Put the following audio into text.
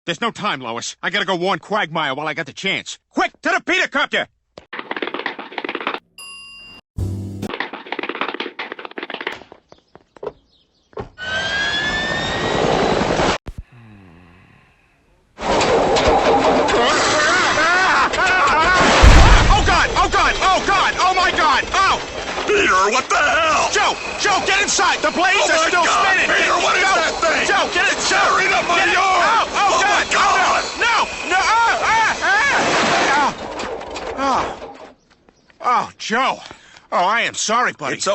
There's no time, Lois. I gotta go warn Quagmire while I got the chance. Quick, to the Peter copter! Peter, what the hell? Joe, get inside! The blades are still spinning! Peter, what is that thing? Joe, get it! Tearing up my yard! Oh, God! My God! No! Oh, Joe. Oh, I am sorry, buddy. It's